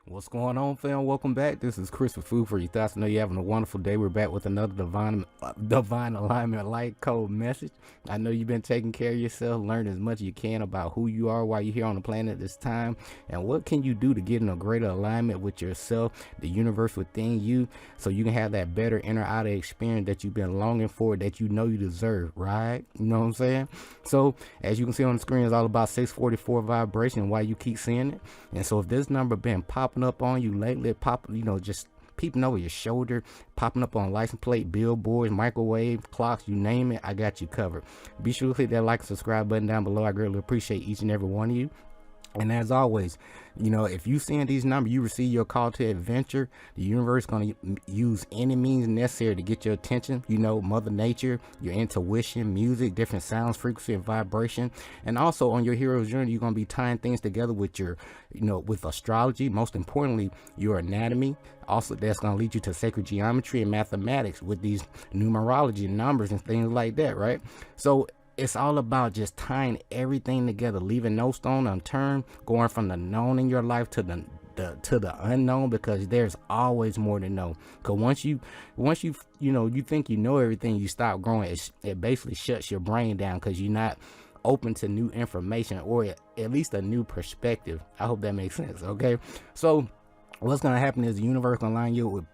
What's going on, fam? Welcome back. This is Chris with Food for Your Thoughts. I know you're having a wonderful day. We're back with another divine alignment light code message. I know you've been taking care of yourself, learn as much as you can about who you are while you're here on the planet at this time, and what can you do to get in a greater alignment with yourself, the universe within you, so you can have that better inner outer experience that you've been longing for, that you know you deserve, right? You know what I'm saying? So as you can see on the screen, it's all about 644 vibration, why you keep seeing it. And so if this number been popping up on you lately, just peeping over your shoulder, popping up on license plate, billboards, microwave, clocks, you name it, I got you covered. Be sure to click that like and subscribe button down below. I greatly appreciate each and every one of you. And as always, if you seeing these numbers, you receive your call to adventure. The universe is going to use any means necessary to get your attention. Mother Nature, your intuition, music, different sounds, frequency, and vibration. And also on your hero's journey, you're going to be tying things together with your, with astrology. Most importantly, your anatomy. Also, that's going to lead you to sacred geometry and mathematics with these numerology and numbers and things like that, right? So it's all about just tying everything together, leaving no stone unturned, going from the known in your life to the unknown, because there's always more to know. Because once you think you know everything, you stop growing. It basically shuts your brain down because you're not open to new information, or at least a new perspective. I hope that makes sense. Okay, so what's going to happen is the universe going to line you with,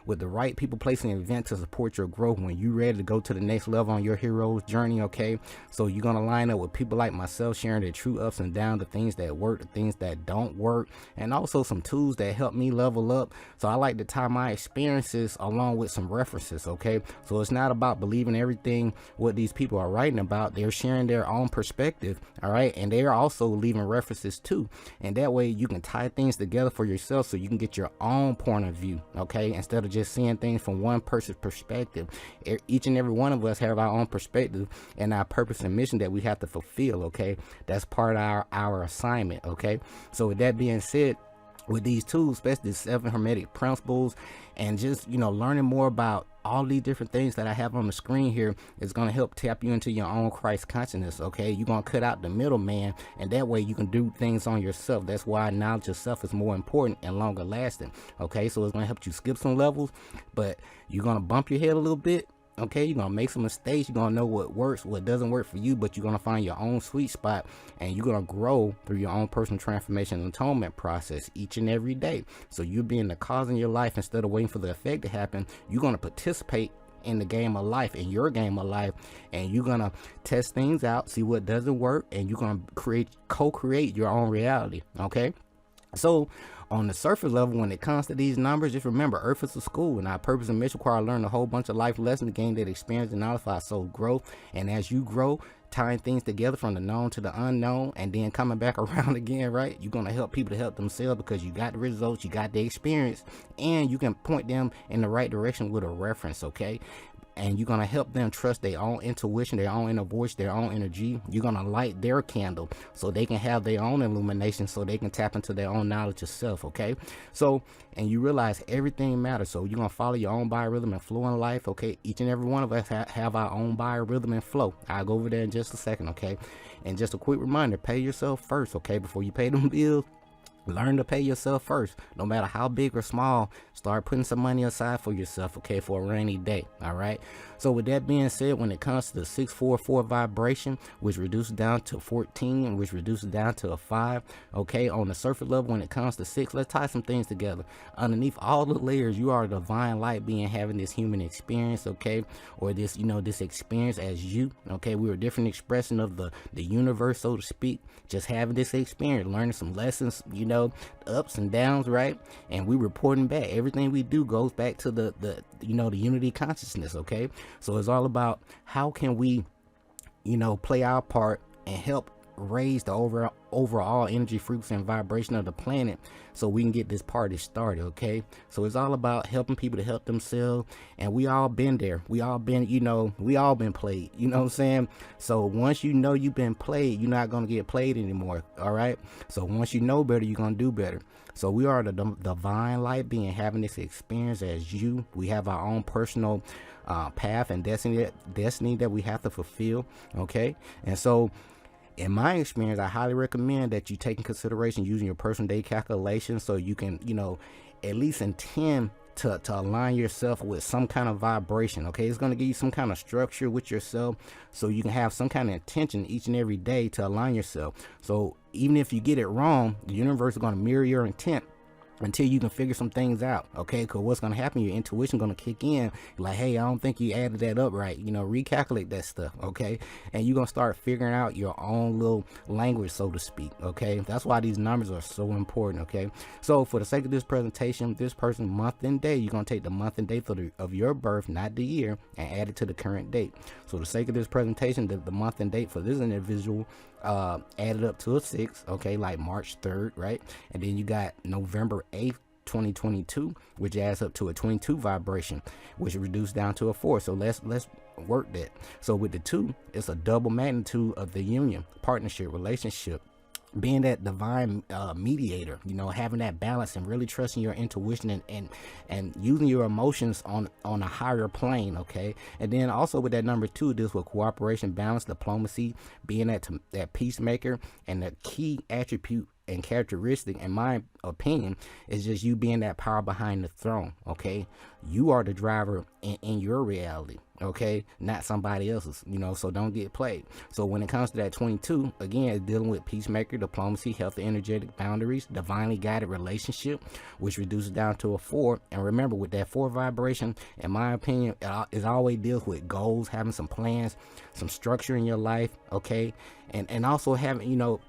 with the right people, placing an event to support your growth when you're ready to go to the next level on your hero's journey, okay? So you're going to line up with people like myself, sharing their true ups and downs, the things that work, the things that don't work, and also some tools that help me level up. So I like to tie my experiences along with some references, okay? So it's not about believing everything what these people are writing about. They're sharing their own perspective, all right? And they're also leaving references too. And that way you can tie things together for yourself, so you can get your own point of view, okay, instead of just seeing things from one person's perspective. Each and every one of us have our own perspective and our purpose and mission that we have to fulfill, okay? That's part of our assignment, okay? So with that being said, with these tools, especially the 7 hermetic principles, and just learning more about all these different things that I have on the screen here, is going to help tap you into your own Christ consciousness, okay? You're going to cut out the middleman, and that way you can do things on yourself. That's why knowledge of self is more important and longer lasting, okay? So it's going to help you skip some levels, but you're going to bump your head a little bit. Okay, you're gonna make some mistakes. You're gonna know what works, what doesn't work for you, but you're gonna find your own sweet spot, and you're gonna grow through your own personal transformation and atonement process each and every day. So you're being the cause in your life instead of waiting for the effect to happen. You're gonna participate in the game of life, in your game of life, and you're gonna test things out, see what doesn't work, and you're gonna co-create your own reality. Okay, so on the surface level, when it comes to these numbers, just remember, Earth is a school, and our purpose and mission require learn a whole bunch of life lessons to gain that experience and knowledge for our soul growth. And as you grow, tying things together from the known to the unknown, and then coming back around again, right? You're going to help people to help themselves, because you got the results, you got the experience, and you can point them in the right direction with a reference, okay? And you're going to help them trust their own intuition, their own inner voice, their own energy. You're going to light their candle so they can have their own illumination, so they can tap into their own knowledge of self, okay? So, and you realize everything matters. So you're going to follow your own biorhythm and flow in life, okay? Each and every one of us have our own biorhythm and flow. I'll go over there in just a second, okay? And just a quick reminder, pay yourself first, okay? Before you pay them bills, learn to pay yourself first. No matter how big or small, start putting some money aside for yourself, okay, for a rainy day, all right? So with that being said, when it comes to the 644 vibration, which reduces down to 14, and which reduces down to a 5, okay, on the surface level, when it comes to 6, let's tie some things together. Underneath all the layers, you are a divine light being, having this human experience, okay, or this, this experience as you, okay? We're a different expression of the universe, so to speak, just having this experience, learning some lessons, ups and downs, right? And we reporting back. Everything we do goes back to the unity consciousness, okay? So it's all about how can we, play our part and help raise the overall energy, frequency, and vibration of the planet, so we can get this party started, okay? So it's all about helping people to help themselves, and we all been there. We all been, we all been played, you know what I'm saying? So once you've been played, you're not going to get played anymore, all right? So once you know better, you're going to do better. So we are the divine light being, having this experience as you. We have our own personal path and destiny that we have to fulfill, okay? And so in my experience, I highly recommend that you take in consideration using your personal day calculation, so you can, at least intend to align yourself with some kind of vibration. Okay, it's going to give you some kind of structure with yourself, so you can have some kind of intention each and every day to align yourself. So even if you get it wrong, the universe is going to mirror your intent until you can figure some things out. Okay, because what's going to happen, your intuition going to kick in, like, hey, I don't think you added that up right, recalculate that stuff. Okay, and you're going to start figuring out your own little language, so to speak. Okay, that's why these numbers are so important. Okay, so for the sake of this presentation, this person month and day, you're going to take the month and day of your birth, not the year, and add it to the current date. So the sake of this presentation, the month and date for this individual added up to a 6, okay, like March 3rd, right? And then you got November 8th, 2022, which adds up to a 22 vibration, which reduced down to a 4. So let's work that. So with the 2, it's a double magnitude of the union, partnership, relationship, being that divine mediator, having that balance and really trusting your intuition and using your emotions on a higher plane. Okay, and then also with that number 2, this with cooperation, balance, diplomacy, being that peacemaker. And the key attribute and characteristic, in my opinion, is just you being that power behind the throne. Okay, you are the driver in your reality. Okay, not somebody else's, so don't get played. So when it comes to that 22, again, it's dealing with peacemaker, diplomacy, healthy, energetic boundaries, divinely guided relationship, which reduces down to a 4. And remember, with that 4 vibration, in my opinion, it always deals with goals, having some plans, some structure in your life. Okay, and also having,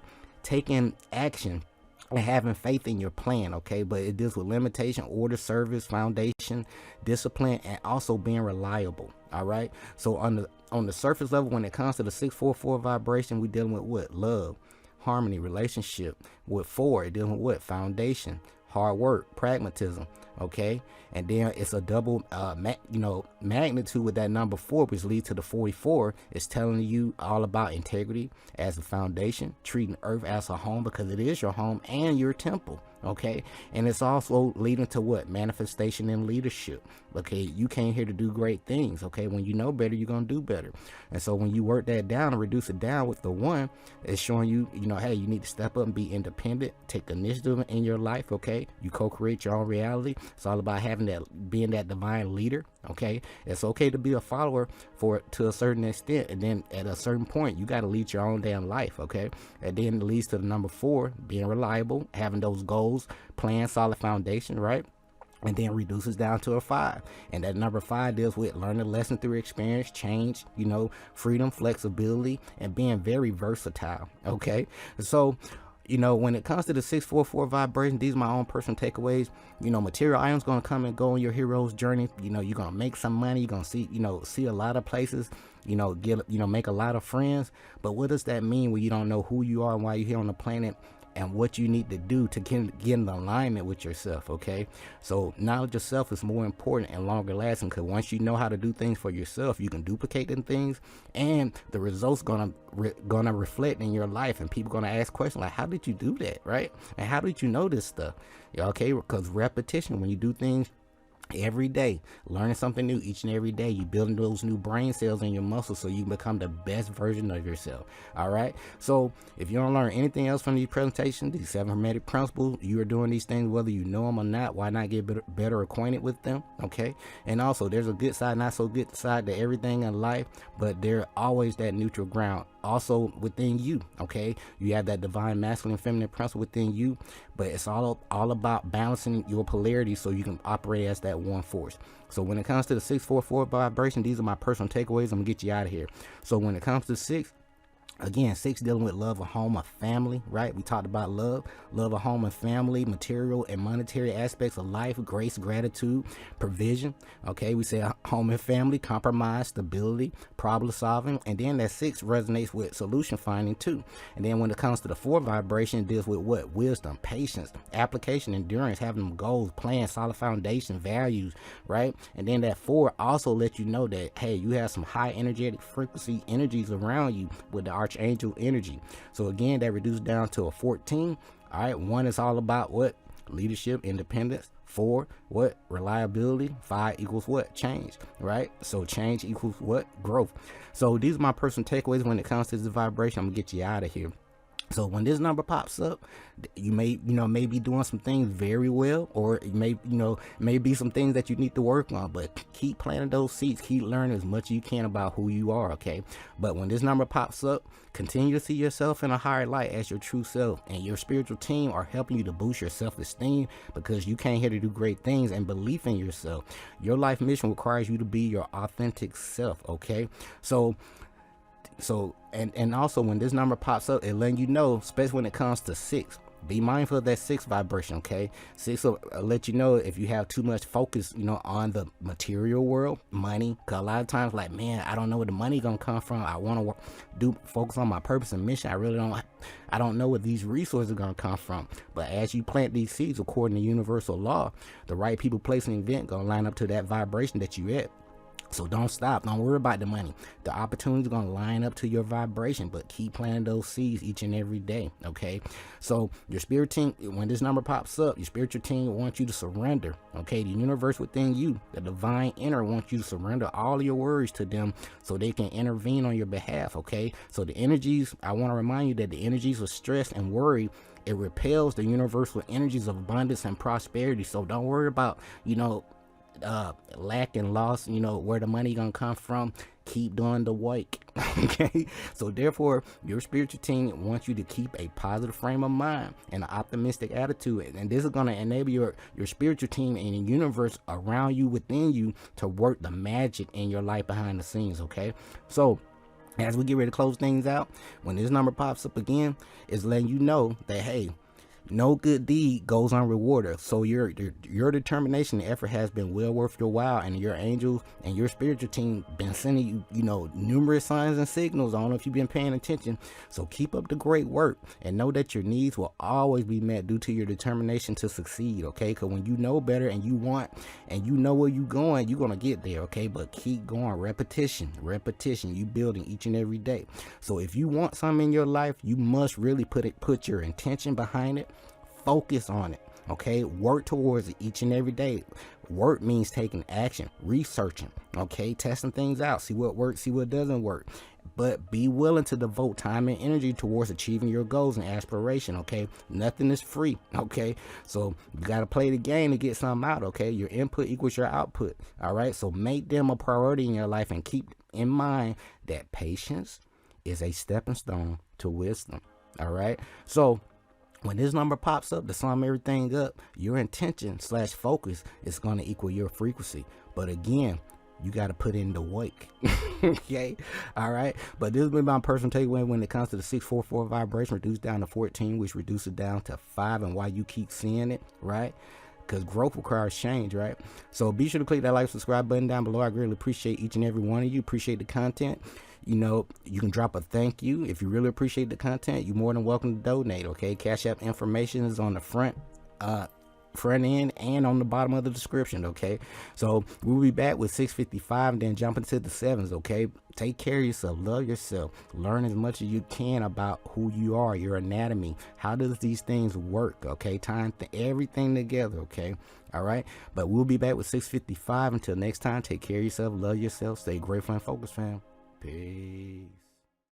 taking action and having faith in your plan. Okay, but it deals with limitation, order, service, foundation, discipline, and also being reliable. All right, so on the surface level, when it comes to the 644 vibration, we dealing with what? Love, harmony, relationship. With 4, it dealing with what? Foundation, hard work, pragmatism. Okay, and then it's a double magnitude with that number 4, which leads to the 44. It's telling you all about integrity as a foundation, treating earth as a home, because it is your home and your temple. Okay, and it's also leading to what? Manifestation and leadership. Okay, you came here to do great things. Okay, when you know better, you're gonna do better. And so when you work that down and reduce it down with the 1, it's showing you, hey, you need to step up and be independent, take initiative in your life. Okay, you co-create your own reality. It's all about having that, being that divine leader. Okay, it's okay to be a follower to a certain extent, and then at a certain point, you got to lead your own damn life. Okay, and then it leads to the number 4, being reliable, having those goals, plan, solid foundation, right? And then reduces down to a 5. And that number 5 deals with learning lesson through experience, change, freedom, flexibility, and being very versatile. Okay, so when it comes to the 644 vibration, these are my own personal takeaways. Material items going to come and go on your hero's journey. You're going to make some money. You're going to see a lot of places, make a lot of friends. But what does that mean when you don't know who you are and why you're here on the planet, and what you need to do to get in alignment with yourself? Okay, so knowledge of self is more important and longer lasting, because once you know how to do things for yourself, you can duplicate them things, and the results gonna reflect in your life, and people gonna ask questions like, how did you do that, right? And how did you know this stuff? Okay, because repetition, when you do things every day, learning something new each and every day, you building those new brain cells in your muscles, so you become the best version of yourself. All right, so if you don't learn anything else from these presentations, these 7 hermetic principles, you are doing these things whether you know them or not. Why not get better acquainted with them? Okay, and also there's a good side, not so good side to everything in life, but there's always that neutral ground also within you. Okay, you have that divine masculine feminine principle within you, but it's all about balancing your polarity so you can operate as that one force. So when it comes to the 644 vibration, these are my personal takeaways. I'm gonna get you out of here. So when it comes to 6, again, 6 dealing with love, a home, a family, right? We talked about love, a home, a family, material and monetary aspects of life, grace, gratitude, provision. Okay, we say home and family, compromise, stability, problem solving. And then that 6 resonates with solution finding too. And then when it comes to the 4 vibration, it deals with what? Wisdom, patience, application, endurance, having them goals, plans, solid foundation, values, right? And then that 4 also lets you know that, hey, you have some high energetic frequency energies around you with the archangel energy. So again, that reduced down to a 14. All right, 1 is all about what? Leadership, independence. 4, what? Reliability. 5 equals what? Change, right? So change equals what? Growth. So these are my personal takeaways when it comes to this vibration. I'm gonna get you out of here. So when this number pops up, you may be doing some things very well, or it may be some things that you need to work on, but keep planting those seeds, keep learning as much as you can about who you are, okay? But when this number pops up, continue to see yourself in a higher light as your true self, and your spiritual team are helping you to boost your self-esteem, because you came here to do great things, and belief in yourself. Your life mission requires you to be your authentic self, okay? So and also when this number pops up, it letting you know, especially when it comes to 6, be mindful of that 6 vibration, okay? 6 will let you know if you have too much focus, on the material world, money. Cause a lot of times, like, man, I don't know where the money gonna come from. I want to focus on my purpose and mission. I don't know where these resources are gonna come from. But as you plant these seeds, according to universal law, the right people, place, and event gonna line up to that vibration that you at. So don't stop. Don't worry about the money. The opportunity is going to line up to your vibration, but keep planting those seeds each and every day, okay? So your spirit team, when this number pops up, your spiritual team wants you to surrender, okay? The universe within you, the divine inner, wants you to surrender all of your worries to them so they can intervene on your behalf, okay? So the energies, I want to remind you that the energies of stress and worry, it repels the universal energies of abundance and prosperity. So don't worry about, lack and loss, where the money gonna come from. Keep doing the work. Okay, so therefore your spiritual team wants you to keep a positive frame of mind and an optimistic attitude, and this is going to enable your spiritual team and the universe around you, within you, to work the magic in your life behind the scenes. Okay, so as we get ready to close things out, when this number pops up again, it's letting you know that, hey, no good deed goes unrewarded. So your determination and effort has been well worth your while, and your angels and your spiritual team been sending you, numerous signs and signals. I don't know if you've been paying attention. So keep up the great work, and know that your needs will always be met due to your determination to succeed. Okay, because when you know better and you want and you know where you're going, you're gonna get there. Okay, but keep going. Repetition. You building each and every day. So if you want something in your life, you must really put your intention behind it. Focus on it, okay? Work towards it each and every day. Work means taking action, researching, okay? Testing things out, see what works, see what doesn't work. But be willing to devote time and energy towards achieving your goals and aspiration, okay? Nothing is free, okay? So you got to play the game to get something out, okay? Your input equals your output, all right? So make them a priority in your life, and keep in mind that patience is a stepping stone to wisdom, all right? So when this number pops up, to sum everything up, your intention / focus is going to equal your frequency. But again, you got to put in the work. Okay, all right. But this has been my personal takeaway when it comes to the 644 vibration, reduced down to 14, which reduces down to 5, and why you keep seeing it, right? Because growth requires change, right? So be sure to click that like, subscribe button down below. I greatly appreciate each and every one of you. Appreciate the content. You can drop a thank you. If you really appreciate the content, you're more than welcome to donate, okay? Cash App information is on the front end and on the bottom of the description, okay? So we'll be back with 655 and then jump into the 7s, okay? Take care of yourself, love yourself, learn as much as you can about who you are, your anatomy, how does these things work, okay? Time everything together, okay? All right, but we'll be back with 655. Until next time, take care of yourself, love yourself, stay grateful and focused, fam. Peace.